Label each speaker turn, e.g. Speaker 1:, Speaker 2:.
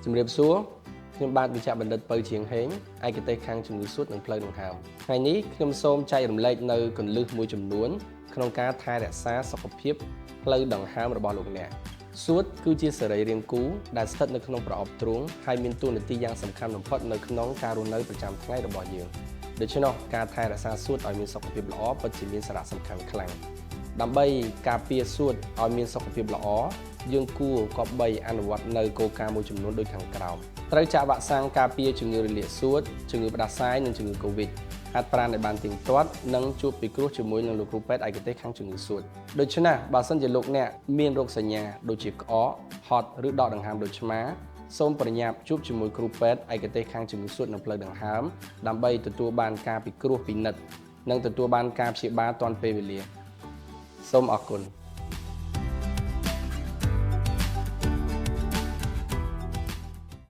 Speaker 1: ជំរាបសួរខ្ញុំបាទវិជ្ជបណ្ឌិតពៅជាងហេងឯកទេសខាងជំងឺសួតនិងផ្លូវដង្ហើមថ្ងៃនេះខ្ញុំសូមចែករំលែកនៅគន្លឹះមួយចំនួនក្នុងការថែរក្សាសុខភាពផ្លូវដង្ហើមរបស់លោកអ្នកសួតគឺជាសរីរាង្គគូដែលស្ថិតនៅក្នុងប្រអប់ទ្រូងហើយមានតួនាទីយ៉ាងសំខាន់បំផុតនៅក្នុងការរស់នៅប្រចាំថ្ងៃរបស់យើងដូច្នោះការថែរក្សាសួតឲ្យមានសុខភាពល្អពិតជាមានសារៈសំខាន់ខ្លាំងដើម្បីការពារសួតឲ្យមានសុខភាពល្អយើងគួរគប្បីអនុវត្តនៅគោលការណ៍មួយចំនួនដូចខាងក្រោមត្រូវចាក់វ៉ាក់សាំងការពារជំងឺរលាកសួតជំងឺផ្ដាសាយនិងជំងឺ Covid ហាត់ប្រាណឲ្យបានទៀងទាត់និងជួបពិគ្រោះជាមួយនឹងលោកគ្រូពេទ្យឯកទេសខាងជំងឺសួតដូច្នេះបើសិនជាលោកអ្នកមានរោគសញ្ញាដូចជាក្អកហត់ឬដកដង្ហើមដូចឆ្មាសូមប្រញាប់ជួបជាមួយគ្រូពេទ្យឯកទេសខាងជំងឺសួតនិងផ្លូវដង្ហើមដើម្បីទទួលបានការពិគ្រោះពិនិត្យនិងទទួលបានការព្យាបាលទាន់ពេលវេលាសូមអរគុណ